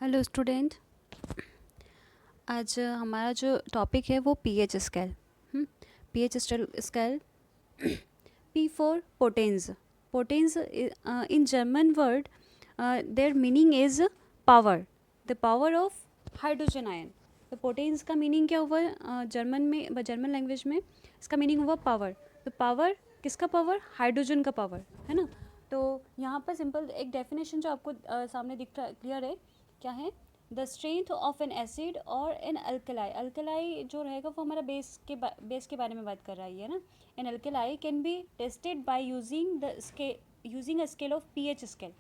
Hello student. आज हमारा जो टॉपिक है वो pH scale. PH scale P for potens. Potens in German word, their meaning is power. The power of hydrogen ion. तो potens का meaning क्या हुआ जर्मन में, जर्मन लैंग्वेज में इसका मीनिंग हुआ पावर। तो पावर किसका पावर? हाइड्रोजन का पावर, है ना। तो यहाँ पर सिंपल एक डेफिनेशन जो आपको सामने दिख रहा है, क्लियर है क्या है? The strength of N acid और एन अल्कलाई। अल्कलाई जो रहेगा वो हमारा बेस के बारे में बात कर रहा है, ना। An alkali can be tested by using a scale of pH scale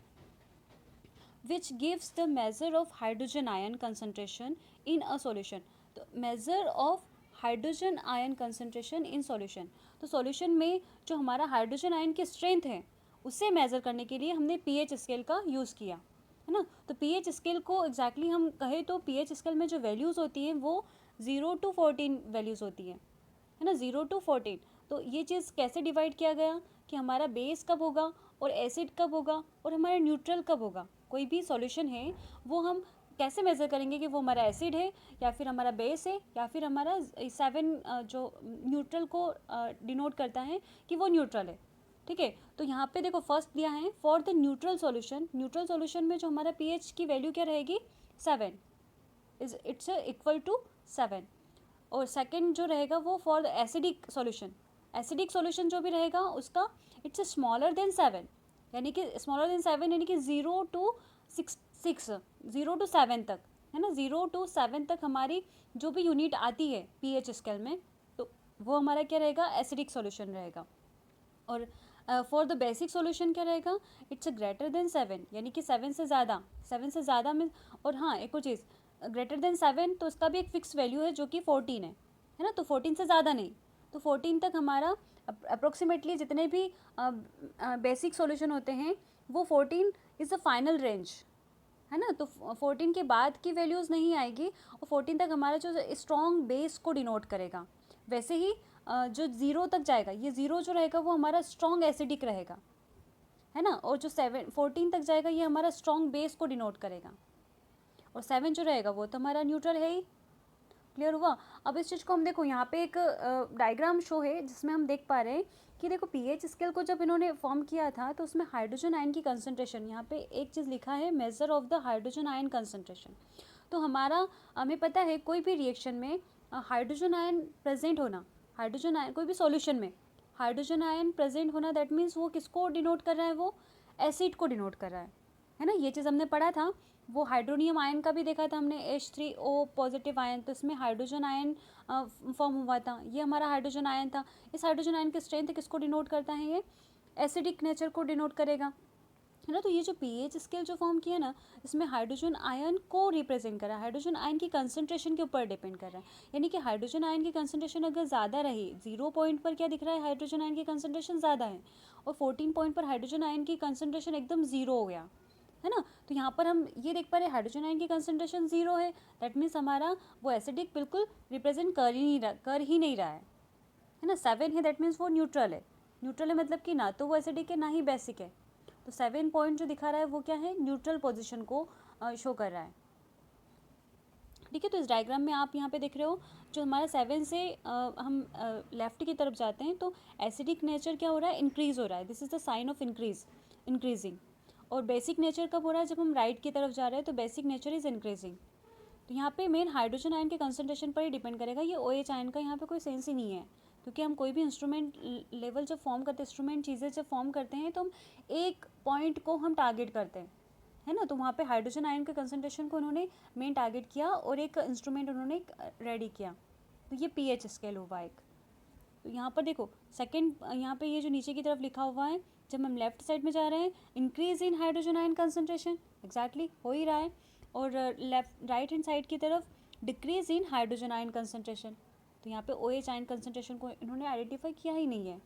which gives the measure of hydrogen ion concentration in a solution. तो measure of hydrogen ion concentration in solution. तो सॉल्यूशन में जो हमारा hydrogen ion की strength है उसे measure करने के लिए हमने पीएच स्केल का यूज़ किया, है ना। तो पीएच स्केल को एग्जैक्टली हम कहें तो पीएच स्केल में जो वैल्यूज़ होती हैं वो 0 to 14 वैल्यूज़ होती हैं, है ना, 0 to 14। तो ये चीज़ कैसे डिवाइड किया गया कि हमारा बेस कब होगा और एसिड कब होगा और हमारा न्यूट्रल कब होगा। कोई भी सॉल्यूशन है वो हम कैसे मेज़र करेंगे कि वो हमारा एसिड है या फिर हमारा बेस है या फिर हमारा 7 जो न्यूट्रल को डिनोट करता है कि वो न्यूट्रल है, ठीक है। तो यहाँ पे देखो फर्स्ट दिया है for the neutral solution. Neutral solution में जो हमारा पीएच की वैल्यू क्या रहेगी? 7 इट्स इक्वल टू 7। और सेकंड जो रहेगा वो for the acidic solution. Acidic solution जो भी रहेगा उसका इट्स स्मॉलर देन 7, यानी कि स्मॉलर देन 7 यानी कि 0 to 6 0 to 7 तक, है ना। 0 to 7 तक हमारी जो भी यूनिट आती है पीएच स्केल में तो वो हमारा क्या रहेगा? एसिडिक सॉल्यूशन रहेगा। और फॉर द बेसिक सॉल्यूशन क्या रहेगा? इट्स ग्रेटर देन 7, यानी कि 7 से ज़्यादा में। और हाँ, एक और चीज़, ग्रेटर देन 7 तो इसका भी एक फिक्स वैल्यू है जो कि 14 है ना। तो 14 से ज़्यादा नहीं, तो 14 तक हमारा अप्रोक्सीमेटली जितने भी बेसिक सॉल्यूशन होते हैं वो 14 इज़ द फाइनल रेंज, है ना। तो 14 के बाद की वैल्यूज़ नहीं आएगी और 14 तक हमारा जो स्ट्रॉन्ग बेस को डिनोट करेगा। वैसे ही जो 0 तक जाएगा, ये 0 जो रहेगा वो हमारा स्ट्रॉन्ग एसिडिक रहेगा, है ना। और जो 14 तक जाएगा ये हमारा स्ट्रॉन्ग बेस को डिनोट करेगा। और 7 जो रहेगा वो तो हमारा न्यूट्रल है ही। क्लियर हुआ? अब इस चीज़ को हम देखो, यहाँ पे एक डायग्राम शो है जिसमें हम देख पा रहे हैं कि देखो पीएच स्केल को जब इन्होंने फॉर्म किया था तो उसमें हाइड्रोजन आयन की कंसंट्रेशन, यहाँ पे एक चीज़ लिखा है measure of the hydrogen ion concentration. तो हमारा हमें पता है कोई भी रिएक्शन में हाइड्रोजन आयन प्रेजेंट होना, हाइड्रोजन आयन कोई भी सॉल्यूशन में हाइड्रोजन आयन प्रेजेंट होना, दैट मीन्स वो किसको डिनोट कर रहा है? वो एसिड को डिनोट कर रहा है ना। ये चीज़ हमने पढ़ा था। वो हाइड्रोनियम आयन का भी देखा था हमने, H3O पॉजिटिव आयन, तो इसमें हाइड्रोजन आयन फॉर्म हुआ था, ये हमारा हाइड्रोजन आयन था। इस हाइड्रोजन आयन की स्ट्रेंथ किसको डिनोट करता है? ये एसिडिक नेचर को डिनोट करेगा, है ना। तो ये जो पीएच स्केल जो फॉर्म किया ना, इसमें हाइड्रोजन आयन को रिप्रेजेंट करा, हाइड्रोजन आयन की कंसंट्रेशन के ऊपर डिपेंड कर रहा है। यानी कि हाइड्रोजन आयन की कंसंट्रेशन अगर ज़्यादा रही, 0 पॉइंट पर क्या दिख रहा है? हाइड्रोजन आयन की कंसंट्रेशन ज़्यादा है, और 14 पॉइंट पर हाइड्रोजन आयन की कंसंट्रेशन एकदम 0 हो गया, है ना। तो यहाँ पर हम ये देख पा रहे हैं हाइड्रोजन आयन की कंसंट्रेशन 0 है, दैट मीन्स हमारा वो एसिडिक बिल्कुल रिप्रेजेंट कर ही नहीं रहा है ना। 7 है दैट मीन्स वो न्यूट्रल है। न्यूट्रल है मतलब कि ना तो वो एसिडिक है ना ही बेसिक है। तो 7 पॉइंट जो दिखा रहा है वो क्या है? न्यूट्रल पोजिशन को शो कर रहा है, ठीक है। तो इस डायग्राम में आप यहाँ पे देख रहे हो जो हमारा 7 से हम लेफ्ट की तरफ जाते हैं तो एसिडिक नेचर क्या हो रहा है? इंक्रीज हो रहा है। This is the sign of increasing. और बेसिक नेचर कब हो रहा है? जब हम राइट की तरफ जा रहे हैं तो बेसिक नेचर इज़ इंक्रीजिंग। तो यहाँ पे मेन हाइड्रोजन आयन के कंसंट्रेशन पर ही डिपेंड करेगा। ये OH आयन का यहाँ पे कोई सेंस ही नहीं है, क्योंकि हम कोई भी इंस्ट्रूमेंट लेवल जब फॉर्म करते हैं, इंस्ट्रूमेंट चीज़ें जब फॉर्म करते हैं तो हम एक पॉइंट को हम टारगेट करते हैं, है ना। तो वहाँ पे हाइड्रोजन आयन के कंसंट्रेशन को उन्होंने मेन टारगेट किया और एक इंस्ट्रूमेंट उन्होंने रेडी किया। तो ये पीएच स्केल हुआ एक। तो यहाँ पर देखो सेकंड, यहाँ पे ये जो नीचे की तरफ लिखा हुआ है, जब हम लेफ्ट साइड में जा रहे हैं increase in hydrogen ion concentration, exactly हो ही रहा है। और लेफ्ट राइट हैंड साइड की तरफ decrease in hydrogen ion concentration. तो यहाँ पे OH आयन कंसंट्रेशन को इन्होंने आइडेंटिफाई किया ही नहीं है,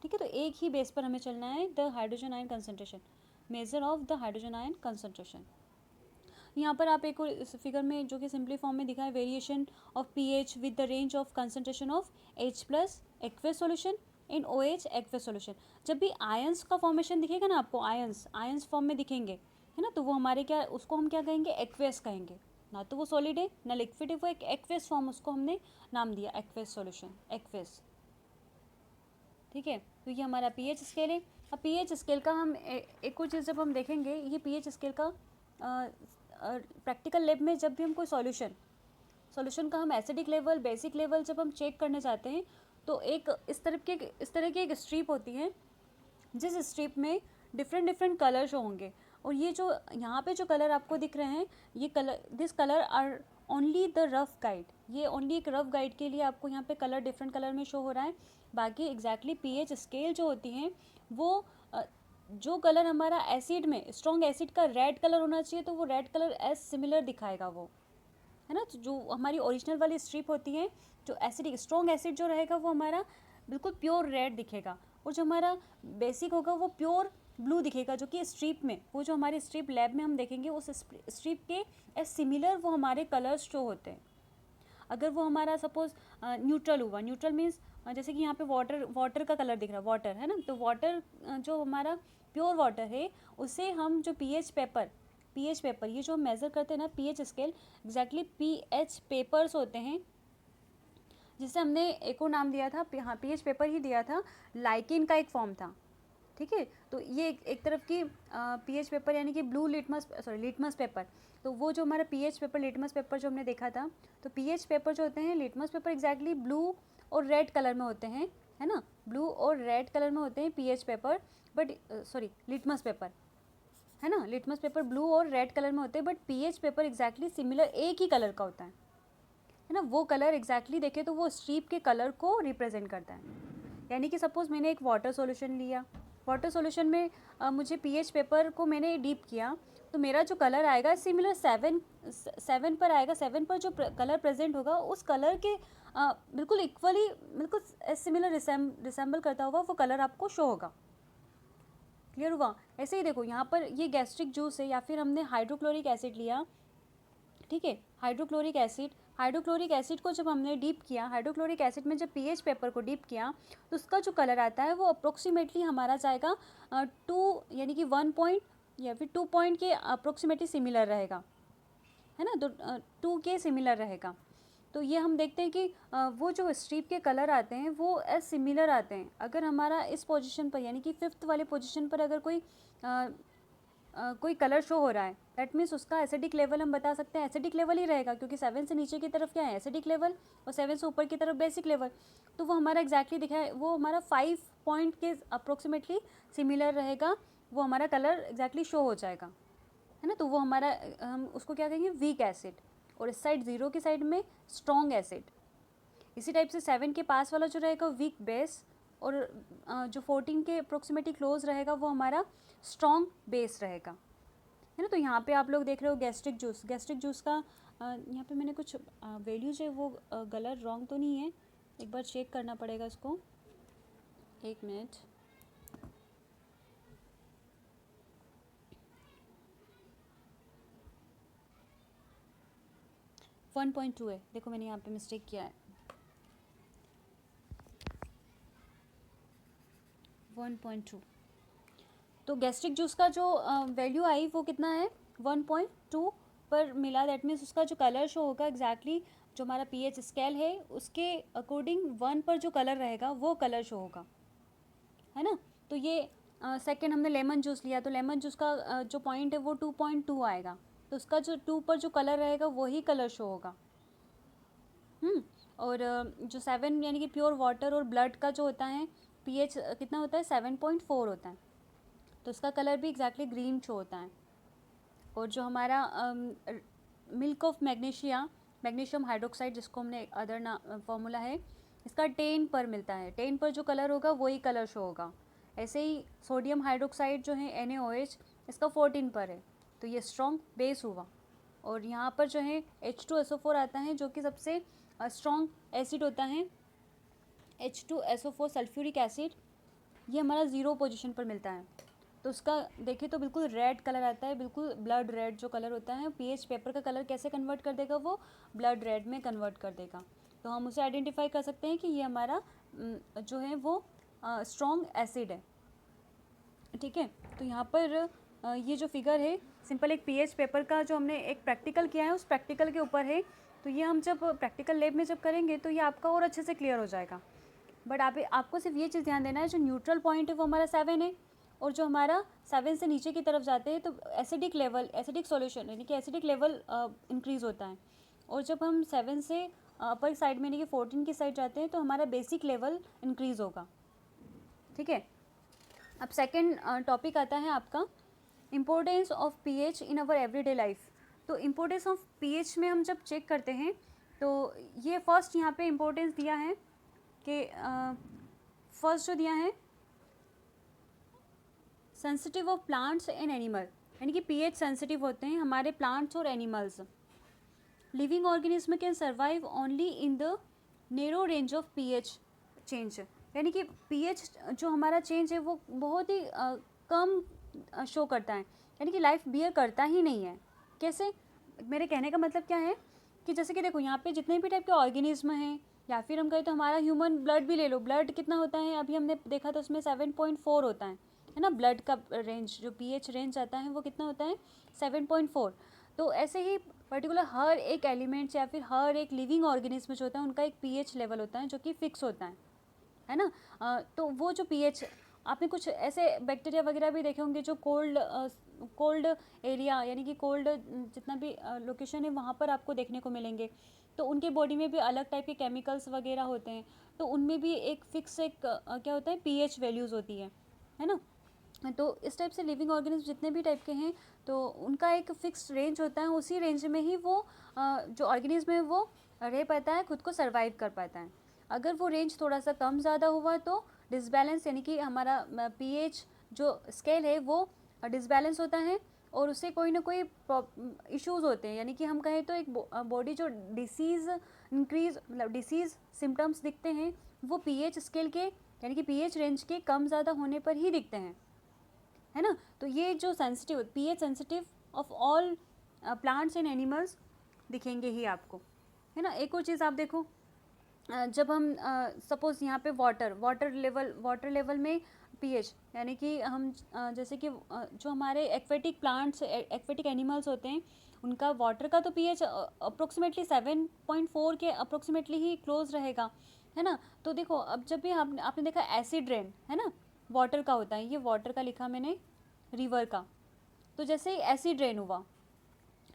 ठीक है। तो एक ही बेस पर हमें चलना है, the hydrogen ion concentration, measure of the hydrogen ion concentration. यहाँ पर आप एक और इस फिगर में जो कि सिंपली फॉर्म में दिखा है, variation of pH with the range of concentration of H+ aqueous solution in OH aqueous solution. जब भी आयंस का फॉर्मेशन दिखेगा ना आपको, आयंस फॉर्म में दिखेंगे, है ना। तो वो हमारे क्या, उसको हम क्या कहेंगे, एक्वेस कहेंगे। ना तो वो सॉलिड है ना लिक्विड है, वो एक एक्वेस फॉर्म, उसको हमने नाम दिया एक्वेस सॉल्यूशन, एक्वेस। ठीक है, तो ये हमारा पीएच स्केल है। अब पीएच स्केल का हम एक और चीज़ जब हम देखेंगे, ये पीएच स्केल का प्रैक्टिकल लैब में जब भी हम कोई सॉल्यूशन का हम एसिडिक लेवल, बेसिक लेवल जब हम चेक करने जाते हैं, तो एक इस तरह की एक स्ट्रिप होती है, जिस स्ट्रिप में डिफरेंट डिफरेंट कलर शो होंगे। और ये जो यहाँ पे जो कलर आपको दिख रहे हैं, ये colour, this colour are only the rough guide, ये ओनली एक रफ गाइड के लिए आपको यहाँ पे कलर डिफरेंट कलर में शो हो रहा है। बाकी एग्जैक्टली पीएच स्केल जो होती हैं वो जो कलर हमारा एसिड में, स्ट्रॉन्ग एसिड का रेड कलर होना चाहिए, तो वो रेड कलर एज सिमिलर दिखाएगा वो, है ना। तो जो हमारी ओरिजिनल वाली स्ट्रिप होती है, जो एसिडिक स्ट्रॉन्ग एसिड जो रहेगा वो हमारा बिल्कुल प्योर रेड दिखेगा, और जो हमारा बेसिक होगा वो प्योर ब्लू दिखेगा, जो कि स्ट्रिप में, वो जो हमारी स्ट्रिप लैब में हम देखेंगे उस स्ट्रिप के एज सिमिलर वो हमारे कलर्स शो होते हैं। अगर वो हमारा सपोज न्यूट्रल हुआ, न्यूट्रल मीन्स जैसे कि यहाँ पे वाटर का कलर दिख रहा है, वाटर है ना, तो वाटर जो हमारा प्योर वाटर है, उसे हम जो पीएच पेपर ये जो हम मेज़र करते हैं ना, pH scale, exactly pH papers होते हैं, जिसे हमने एक और नाम दिया था, हाँ पीएच पेपर ही दिया था, लाइकिन का एक फॉर्म था। ठीक है, तो ये एक तरफ की पीएच पेपर यानी कि ब्लू लिटमस पेपर, तो वो जो हमारा पीएच पेपर, लिटमस पेपर जो हमने देखा था, तो पीएच पेपर जो होते हैं, लिटमस पेपर एग्जैक्टली ब्लू और रेड कलर में होते हैं, है ना, ब्लू और रेड कलर में होते हैं pH paper, but litmus paper, है ना, लिटमस पेपर ब्लू और रेड कलर में होते हैं, but pH paper exactly similar एक ही कलर का होता है ना। वो कलर एग्जैक्टली देखें तो वो स्ट्रीप के कलर को रिप्रेजेंट करता है। यानी कि सपोज मैंने एक वाटर सॉल्यूशन लिया, वाटर सॉल्यूशन में मुझे पीएच पेपर को मैंने डीप किया, तो मेरा जो कलर आएगा सिमिलर 7 पर आएगा, 7 पर जो कलर प्रेजेंट होगा उस कलर के बिल्कुल इक्वली, बिल्कुल सिमिलर रिसेंबल करता हुआ वो कलर आपको शो होगा। क्लियर हुआ। ऐसे ही देखो यहाँ पर ये गैस्ट्रिक जूस है, या फिर हमने हाइड्रोक्लोरिक एसिड लिया, ठीक है, हाइड्रोक्लोरिक एसिड को जब हमने डीप किया, हाइड्रोक्लोरिक एसिड में जब पीएच पेपर को डीप किया, तो उसका जो कलर आता है वो अप्रोक्सीमेटली हमारा जाएगा 2 यानी कि 1 पॉइंट या फिर 2 पॉइंट के अप्रोक्सीमेटली सिमिलर रहेगा, है ना, तो 2 के सिमिलर रहेगा। तो ये हम देखते हैं कि वो जो स्ट्रीप के कलर आते हैं वो एज सिमिलर आते हैं। अगर हमारा इस पोजीशन पर यानी कि 5th वाले पोजीशन पर अगर कोई कलर शो हो रहा है, दैट मीन्स उसका एसिडिक लेवल हम बता सकते हैं एसिडिक लेवल ही रहेगा, क्योंकि 7 से नीचे की तरफ क्या है, एसिडिक लेवल, और 7 से ऊपर की तरफ बेसिक लेवल। तो वो हमारा एग्जैक्टली दिखा है, वो हमारा 5 पॉइंट के अप्रोक्सीमेटली सिमिलर रहेगा, वो हमारा कलर एग्जैक्टली शो हो जाएगा, है ना। तो वो हमारा हम उसको क्या कहेंगे, वीक एसिड, और इस साइड 0 की साइड में स्ट्रॉन्ग एसिड। इसी टाइप से 7 के पास वाला जो रहेगा वीक बेस, और जो 14 के अप्रोक्सीमेटली क्लोज रहेगा वो हमारा स्ट्रॉन्ग बेस रहेगा, है ना। तो यहाँ पे आप लोग देख रहे हो गैस्ट्रिक जूस का यहाँ पे मैंने कुछ वैल्यूज है वो गलत रॉन्ग तो नहीं है, एक बार चेक करना पड़ेगा इसको, एक मिनट। वन 1.2 है, देखो मैंने यहाँ पे मिस्टेक किया है, 1.2। तो गैस्ट्रिक जूस का जो वैल्यू आई वो कितना है, 1.2 पर मिला, दैट मीन्स उसका जो कलर शो होगा एग्जैक्टली जो हमारा पीएच स्केल है उसके अकॉर्डिंग 1 पर जो कलर रहेगा वो कलर शो होगा, है ना। तो ये सेकंड हमने लेमन जूस लिया, तो लेमन जूस का जो पॉइंट है वो 2.2 आएगा, तो उसका जो 2 पर जो कलर रहेगा वही कलर शो होगा। और जो 7 यानी कि प्योर वाटर और ब्लड का जो होता है पीएच कितना होता है, 7.4 होता है, तो उसका कलर भी एग्जैक्टली ग्रीन शो होता है। और जो हमारा मिल्क ऑफ मैग्नीशियम हाइड्रोक्साइड, जिसको हमने अदर फॉर्मूला है, इसका 10 पर मिलता है, 10 पर जो कलर होगा वही कलर शो होगा। ऐसे ही सोडियम हाइड्रोक्साइड जो है NaOH, इसका 14 पर है, तो ये स्ट्रॉन्ग बेस हुआ। और यहाँ पर जो है H2SO4 आता है, जो कि सबसे स्ट्रॉन्ग एसिड होता है, H2SO4 सल्फ्यूरिक एसिड, ये हमारा 0 पोजीशन पर मिलता है, तो उसका देखिए तो बिल्कुल रेड कलर आता है, बिल्कुल ब्लड रेड जो कलर होता है। पीएच पेपर का कलर कैसे कन्वर्ट कर देगा, वो ब्लड रेड में कन्वर्ट कर देगा, तो हम उसे आइडेंटिफाई कर सकते हैं कि ये हमारा जो है वो स्ट्रॉन्ग एसिड है, ठीक है। तो यहाँ पर ये जो फिगर है सिंपल एक पीएच पेपर का जो हमने एक प्रैक्टिकल किया है उस प्रैक्टिकल के ऊपर है। तो ये हम जब प्रैक्टिकल लैब में जब करेंगे तो ये आपका और अच्छे से क्लियर हो जाएगा। बट आपको सिर्फ ये चीज़ ध्यान देना है, जो न्यूट्रल पॉइंट है वो हमारा 7 है, और जो हमारा 7 से नीचे की तरफ जाते हैं तो एसिडिक लेवल, एसिडिक सॉल्यूशन यानी कि एसिडिक लेवल इंक्रीज़ होता है। और जब हम 7 से अपर साइड में यानी कि 14 की साइड जाते हैं तो हमारा बेसिक लेवल इंक्रीज़ होगा। ठीक है, अब सेकेंड टॉपिक आता है आपका importance of pH in our everyday life. तो इम्पोर्टेंस ऑफ पीएच में हम जब चेक करते हैं तो ये फर्स्ट यहाँ पे इम्पोर्टेंस दिया है कि फर्स्ट जो दिया है sensitive of plants and animal, यानी कि पीएच सेंसिटिव होते हैं हमारे प्लांट्स और animals. Living organism can survive only in the narrow range of pH change, यानी कि पीएच जो हमारा चेंज है वो बहुत ही कम शो करता है, यानी कि लाइफ बियर करता ही नहीं है। कैसे, मेरे कहने का मतलब क्या है कि जैसे कि देखो यहाँ पे जितने भी टाइप के ऑर्गेनिज्म हैं, या फिर हम कहें तो हमारा ह्यूमन ब्लड भी ले लो, ब्लड कितना होता है अभी हमने देखा था उसमें 7.4 होता है ना, ब्लड का रेंज जो पीएच रेंज आता है वो कितना होता है 7.4। तो ऐसे ही पर्टिकुलर हर एक एलिमेंट्स या फिर हर एक लिविंग ऑर्गेनिज्म जो होता है उनका एक पीएच लेवल होता है जो कि फिक्स होता है ना। तो वो जो पीएच, आपने कुछ ऐसे बैक्टीरिया वगैरह भी देखे होंगे जो कोल्ड एरिया यानी कि कोल्ड जितना भी लोकेशन है वहाँ पर आपको देखने को मिलेंगे। तो उनके बॉडी में भी अलग टाइप के केमिकल्स वगैरह होते हैं, तो उनमें भी एक फिक्स क्या होता है पीएच वैल्यूज़ होती है ना। तो इस टाइप से लिविंग ऑर्गेनिज्म जितने भी टाइप के हैं तो उनका एक फिक्स रेंज होता है, उसी रेंज में ही वो जो ऑर्गेनिज्म है वो रह पाता है, खुद को सर्वाइव कर पाता है। अगर वो रेंज थोड़ा सा कम ज़्यादा हुआ तो डिसबैलेंस, यानी कि हमारा पीएच जो स्केल है वो डिसबैलेंस होता है और उससे कोई ना कोई इश्यूज़ होते हैं, यानी कि हम कहें तो एक बॉडी जो डिसीज़ इंक्रीज मतलब डिसीज़ सिम्टम्स दिखते हैं वो पीएच स्केल के यानी कि पीएच रेंज के कम ज़्यादा होने पर ही दिखते हैं, है ना। तो ये जो sensitive pH sensitive of all plants and animals दिखेंगे ही आपको, है ना। एक और चीज़ आप देखो, जब हम सपोज़ यहाँ पे वाटर लेवल में पीएच, यानी कि हम जैसे कि जो हमारे एक्वेटिक प्लांट्स एक्वेटिक एनिमल्स होते हैं उनका वाटर का तो पीएच अप्रोक्सीमेटली 7.4 के अप्रोक्सीमेटली ही क्लोज रहेगा, है ना। तो देखो अब जब भी आपने देखा एसिड रेन, है ना, वाटर का होता है, ये वाटर का लिखा मैंने रिवर का, तो जैसे एसिड रेन हुआ,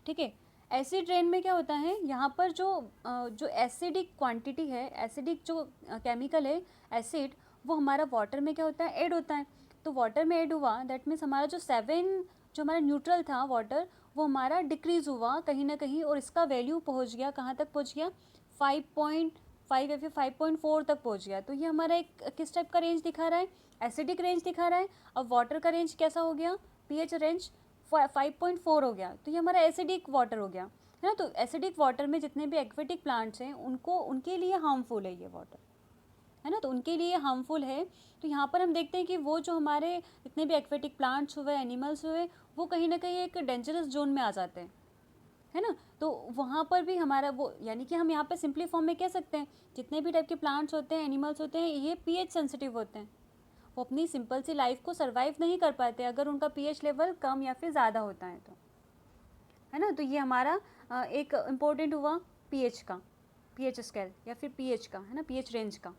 ठीक है, एसिड रेन में क्या होता है यहाँ पर जो एसिडिक क्वांटिटी है, एसिडिक जो केमिकल है एसिड, वो हमारा वाटर में क्या होता है ऐड होता है। तो वाटर में ऐड हुआ दैट मीन्स हमारा जो 7 जो हमारा न्यूट्रल था वाटर वो हमारा डिक्रीज़ हुआ कहीं ना कहीं, और इसका वैल्यू पहुँच गया कहाँ तक पहुँच गया 5.5 या फिर 5.4 तक पहुँच गया। तो ये हमारा एक किस टाइप का रेंज दिखा रहा है, एसिडिक रेंज दिखा रहा है। अब वाटर का रेंज कैसा हो गया, पीएच रेंज 5.4 हो गया, तो ये हमारा एसिडिक वाटर हो गया, है ना। तो एसिडिक वाटर में जितने भी एक्वेटिक प्लांट्स हैं उनके लिए हार्मफुल है ये वाटर, है ना, तो उनके लिए हार्मफुल है। तो यहाँ पर हम देखते हैं कि वो जो हमारे जितने भी एक्वेटिक प्लांट्स हुए एनिमल्स हुए वो कहीं ना कहीं एक डेंजरस जोन में आ जाते हैं, है ना। तो वहाँ पर भी हमारा वो, यानी कि हम यहाँ पे सिंपली फॉर्म में कह सकते हैं जितने भी टाइप के प्लांट्स होते हैं एनिमल्स होते हैं ये पीएच सेंसिटिव होते हैं, वो अपनी सिंपल सी लाइफ को सर्वाइव नहीं कर पाते अगर उनका पीएच लेवल कम या फिर ज़्यादा होता है तो, है ना। तो ये हमारा एक इम्पोर्टेंट हुआ पीएच का, पीएच स्केल या फिर पीएच का, है ना, पीएच रेंज का।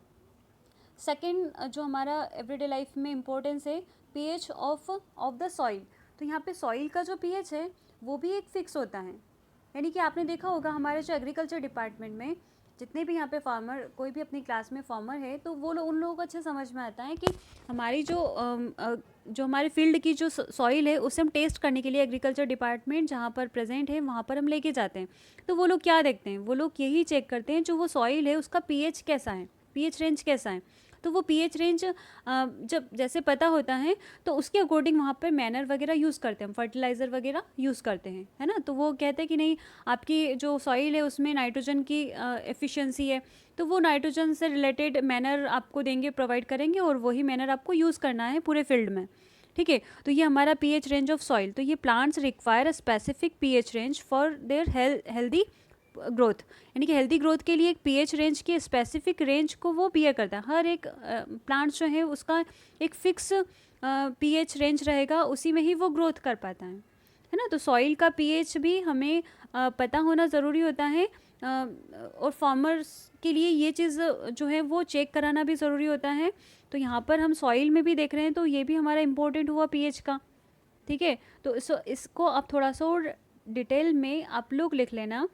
सेकंड जो हमारा एवरीडे लाइफ में इम्पोर्टेंस है पीएच ऑफ द सॉइल। तो यहाँ पे सॉइल का जो पीएच है वो भी एक फिक्स होता है, यानी कि आपने देखा होगा हमारे जो एग्रीकल्चर डिपार्टमेंट में जितने भी यहाँ पे फार्मर, कोई भी अपनी क्लास में फार्मर है तो वो उन लोगों को अच्छे समझ में आता है कि हमारी जो हमारे फील्ड की जो सॉइल है उसे हम टेस्ट करने के लिए एग्रीकल्चर डिपार्टमेंट जहाँ पर प्रेजेंट है वहाँ पर हम लेके जाते हैं। तो वो लोग क्या देखते हैं, वो लोग यही चेक करते हैं जो वो सॉइल है उसका पीएच कैसा है, पीएच रेंज कैसा है। तो वो पीएच रेंज जब जैसे पता होता है तो उसके अकॉर्डिंग वहाँ पर मैनर वगैरह यूज़ करते हैं, हम फर्टिलाइज़र वगैरह यूज़ करते हैं, है ना। तो वो कहते हैं कि नहीं आपकी जो सॉइल है उसमें नाइट्रोजन की एफिशिएंसी है, तो वो नाइट्रोजन से रिलेटेड मैनर आपको देंगे, प्रोवाइड करेंगे, और वही मैनर आपको यूज़ करना है पूरे फील्ड में, ठीक है। तो ये हमारा पीएच रेंज ऑफ सॉइल। तो ये plants require a specific pH range for their healthy growth, यानी कि हेल्दी ग्रोथ के लिए एक पीएच रेंज के स्पेसिफिक रेंज को वो बियर करता है। हर एक प्लांट्स जो है उसका एक फिक्स पीएच रेंज रहेगा, उसी में ही वो ग्रोथ कर पाता है है ना। तो सॉइल का पीएच भी हमें पता होना ज़रूरी होता है, और फार्मर्स के लिए ये चीज़ जो है वो चेक कराना भी ज़रूरी होता है। तो यहाँ पर हम सॉइल में भी देख रहे हैं, तो ये भी हमारा इम्पोर्टेंट हुआ पीएच का, ठीक है। तो इसको आप थोड़ा सा और डिटेल में आप लोग लिख लेना।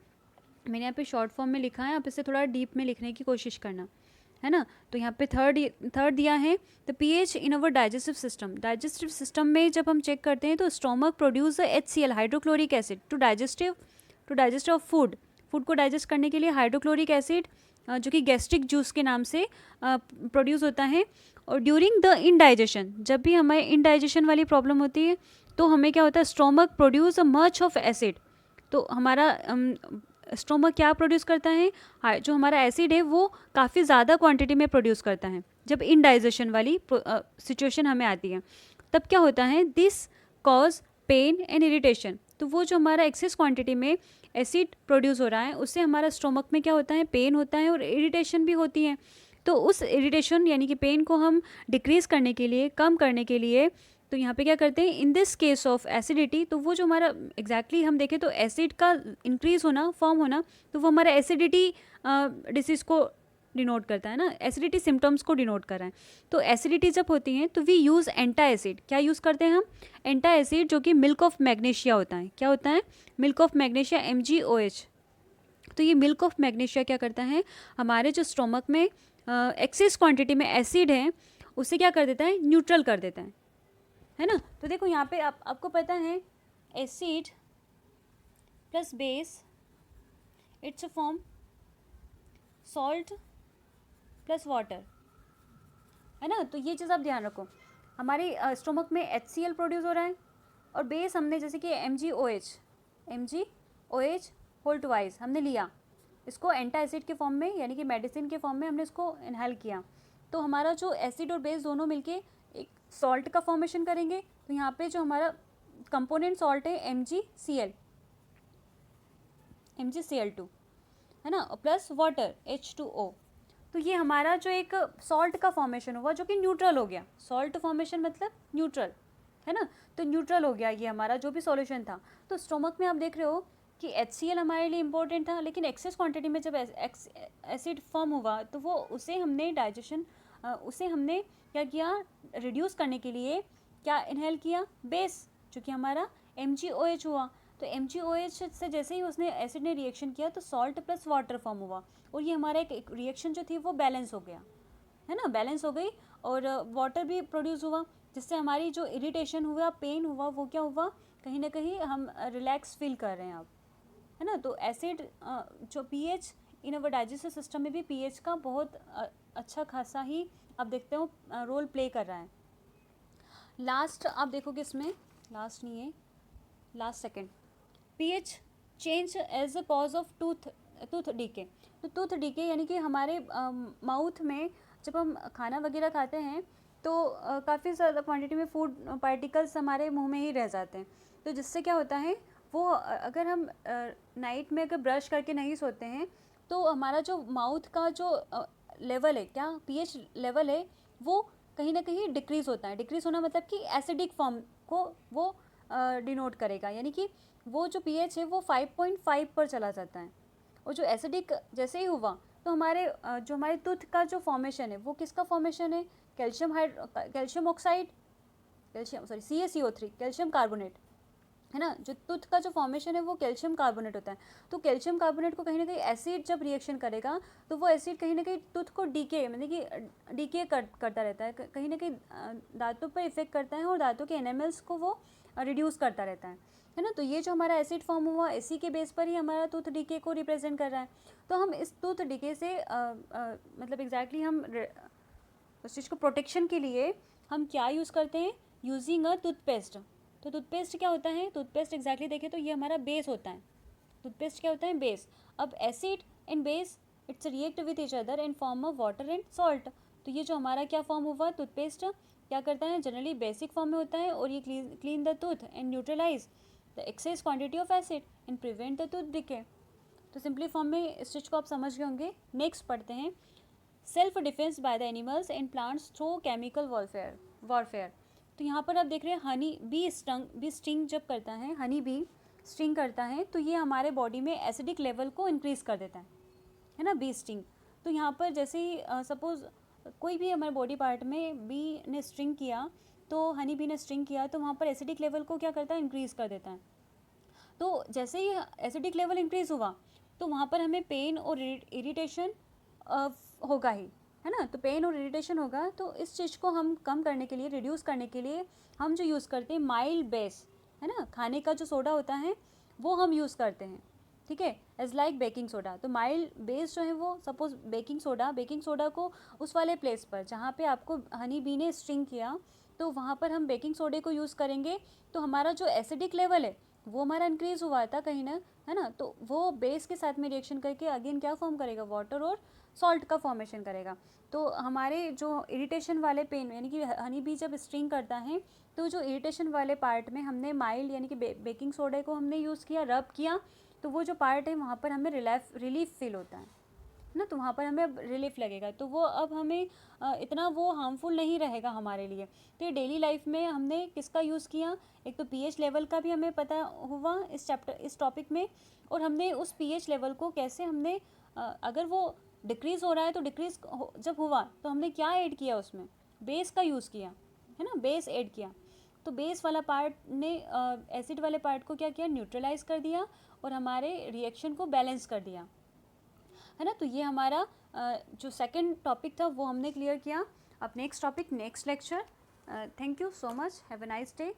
मैंने यहाँ पे शॉर्ट फॉर्म में लिखा है, आप इसे थोड़ा डीप में लिखने की कोशिश करना, है ना। तो यहाँ पे थर्ड दिया है the pH in our digestive system. Digestive system में जब हम चेक करते हैं तो stomach produce HCl hydrochloric acid to digest of food. Food को डाइजेस्ट करने के लिए हाइड्रोक्लोरिक एसिड जो कि गैस्ट्रिक जूस के नाम से प्रोड्यूस होता है। और ड्यूरिंग द इनडाइजेशन, जब भी हमें इनडाइजेशन वाली प्रॉब्लम होती है तो हमें क्या होता है, stomach produce a much of acid. तो हमारा स्टोमक क्या प्रोड्यूस करता है, जो हमारा एसिड है वो काफ़ी ज़्यादा क्वांटिटी में प्रोड्यूस करता है। जब इनडाइजेशन वाली सिचुएशन हमें आती है तब क्या होता है, this cause pain and irritation. तो वो जो हमारा एक्सेस क्वांटिटी में एसिड प्रोड्यूस हो रहा है उससे हमारा स्टोमक में क्या होता है, पेन होता है और इरिटेशन भी होती है। तो उस इरिटेशन यानी कि पेन को हम डिक्रीज़ करने के लिए, कम करने के लिए, तो यहाँ पे क्या करते हैं, in this case of acidity, तो वो जो हमारा एग्जैक्टली हम देखें तो एसिड का इंक्रीज होना, फॉर्म होना, तो वो हमारा एसिडिटी डिसीज़ को डिनोट करता है ना, एसिडिटी सिम्टम्स को डिनोट कर रहा है। तो एसिडिटी जब होती है तो वी यूज़ एंटा एसिड। क्या यूज़ करते हैं हम, एंटा एसिड, जो कि मिल्क ऑफ मैग्नीशिया होता है। क्या होता है, मिल्क ऑफ मैग्नीशिया, MgOH। तो ये मिल्क ऑफ मैग्नीशिया क्या करता है, हमारे जो स्टोमक में एक्सेस क्वांटिटी में एसिड है उसे क्या कर देता है, न्यूट्रल कर देता है ना। तो देखो यहाँ पे आपको पता है acid plus base it's a form salt plus water, है ना। तो ये चीज़ आप ध्यान रखो, हमारे स्टोमक में HCl प्रोड्यूस हो रहा है और बेस हमने जैसे कि MgOH होल ट्वाइस हमने लिया, इसको एंटा एसिड के फॉर्म में यानी कि मेडिसिन के फॉर्म में हमने इसको इनहेल किया। तो हमारा जो एसिड और बेस दोनों मिलके एक सॉल्ट का फॉर्मेशन करेंगे। तो यहाँ पे जो हमारा कंपोनेंट सॉल्ट है MgCl2, है ना, प्लस वाटर H2O। तो ये हमारा जो एक सॉल्ट का फॉर्मेशन हुआ जो कि न्यूट्रल हो गया। सॉल्ट फॉर्मेशन मतलब न्यूट्रल, है ना। तो न्यूट्रल हो गया ये हमारा जो भी सॉल्यूशन था। तो स्टोमक में आप देख रहे हो कि HCl हमारे लिए इंपॉर्टेंट था, लेकिन एक्सेस क्वांटिटी में जब एसिड फॉर्म हुआ तो वो उसे हमने क्या किया, रिड्यूस करने के लिए क्या इनहेल किया, बेस, जो कि हमारा MgOH हुआ। तो MgOH से जैसे ही उसने एसिड ने रिएक्शन किया तो सॉल्ट प्लस वाटर फॉर्म हुआ और ये हमारा एक रिएक्शन जो थी वो बैलेंस हो गया, है ना, बैलेंस हो गई। और वाटर भी प्रोड्यूस हुआ जिससे हमारी जो इरिटेशन हुआ, पेन हुआ, वो क्या हुआ, कहीं ना कहीं हम रिलैक्स फील कर रहे हैं अब, है ना। तो एसिड जो pH in our digestive system में भी पीएच का बहुत अच्छा खासा ही आप देखते हो रोल प्ले कर रहा है। लास्ट आप देखोगे इसमें, लास्ट नहीं है, last second, pH change as a cause of tooth decay. तो टूथ डीके यानी कि हमारे माउथ में जब हम खाना वगैरह खाते हैं तो काफ़ी ज़्यादा क्वांटिटी में फूड पार्टिकल्स हमारे मुंह में ही रह जाते हैं। तो जिससे क्या होता है, वो अगर हम नाइट में अगर ब्रश करके नहीं सोते हैं तो हमारा जो माउथ का जो लेवल है, क्या पीएच लेवल है, वो कहीं ना कहीं डिक्रीज़ होता है। डिक्रीज़ होना मतलब कि एसिडिक फॉर्म को वो डिनोट करेगा, यानी कि वो जो पीएच है वो 5.5 पर चला जाता है। और जो एसिडिक जैसे ही हुआ तो जो हमारे टूथ का जो फॉर्मेशन है वो किसका फॉर्मेशन है, calcium oxide, CaCO3, calcium carbonate, है ना। जो टूथ का जो फॉर्मेशन है वो कैल्शियम कार्बोनेट होता है। तो कैल्शियम कार्बोनेट को कहीं ना कहीं एसिड जब रिएक्शन करेगा तो वो एसिड कहीं ना कहीं टूथ को डीके मतलब कि डीके करता रहता है, कहीं ना कहीं दांतों पर इफेक्ट करता है और दांतों के एनामल्स को वो रिड्यूस करता रहता है ना। तो ये जो हमारा एसिड फॉर्म हुआ इसी के बेस पर ही हमारा टूथ डीके को रिप्रेजेंट कर रहा है। तो हम इस टूथ डीके से मतलब एग्जैक्टली हम उस चीज़ को प्रोटेक्शन के लिए हम क्या यूज़ करते हैं, यूजिंग अ टूथपेस्ट। तो टूथपेस्ट क्या होता है, टूथपेस्ट एग्जैक्टली देखें तो ये हमारा बेस होता है। टूथपेस्ट क्या होता है, बेस। अब acid and base it's react with each other and form of water and salt. तो ये जो हमारा क्या फॉर्म हुआ, टूथपेस्ट क्या करता है, जनरली बेसिक फॉर्म में होता है और ये clean the tooth and neutralise the excess quantity of acid and prevent the tooth decay. तो सिंपली फॉर्म में इस चीज़ को आप समझ गए होंगे। नेक्स्ट पढ़ते हैं, self defence by the animals and plants through chemical warfare. तो यहाँ पर आप देख रहे हैं हनी बी स्टिंग जब करता है, हनी बी स्टिंग करता है तो ये हमारे बॉडी में एसिडिक लेवल को इंक्रीज़ कर देता है ना, बी स्टिंग। तो यहाँ पर जैसे ही सपोज़ कोई भी हमारे बॉडी पार्ट में बी ने स्टिंग किया, तो हनी बी ने स्टिंग किया, तो वहाँ पर एसिडिक लेवल को क्या करता है, इंक्रीज़ कर देता है। तो जैसे ही एसिडिक लेवल इंक्रीज़ हुआ तो वहाँ पर हमें पेन और इरिटेशन होगा ही, है ना। तो पेन और इरिटेशन होगा, तो इस चीज़ को हम कम करने के लिए, रिड्यूस करने के लिए हम जो यूज़ करते हैं माइल्ड बेस, है ना, खाने का जो सोडा होता है वो हम यूज़ करते हैं, ठीक है, एज लाइक बेकिंग सोडा। तो माइल्ड बेस जो है वो सपोज बेकिंग सोडा को उस वाले प्लेस पर जहाँ पे आपको हनी बी ने स्ट्रिंग किया, तो वहाँ पर हम बेकिंग सोडे को यूज़ करेंगे, तो हमारा जो एसिडिक लेवल है वो हमारा इंक्रीज़ हुआ था कहीं ना, है ना, तो वो बेस के साथ में रिएक्शन करके अगेन क्या फॉर्म करेगा, वाटर और सॉल्ट का फॉर्मेशन करेगा। तो हमारे जो इरिटेशन वाले पेन, यानी कि हनी बी जब स्ट्रिंग करता है तो जो इरिटेशन वाले पार्ट में हमने माइल्ड यानी कि बेकिंग सोडे को हमने यूज़ किया, रब किया, तो वो जो पार्ट है वहाँ पर हमें रिलीफ फील होता है ना, तो वहाँ पर हमें अब रिलीफ लगेगा, तो वो अब हमें इतना वो हार्मफुल नहीं रहेगा हमारे लिए। तो ये डेली लाइफ में हमने किसका यूज़ किया, एक तो पीएच लेवल का भी हमें पता हुआ इस टॉपिक में, और हमने उस पीएच लेवल को कैसे हमने अगर वो डिक्रीज़ हो रहा है तो डिक्रीज़ जब हुआ तो हमने क्या ऐड किया, उसमें बेस का यूज़ किया, है ना, बेस ऐड किया। तो बेस वाला पार्ट ने एसिड वाले पार्ट को क्या किया, न्यूट्रलाइज कर दिया और हमारे रिएक्शन को बैलेंस कर दिया, है ना। तो ये हमारा जो सेकंड टॉपिक था वो हमने क्लियर किया। अब next topic, next lecture. Thank you so much, have a nice day.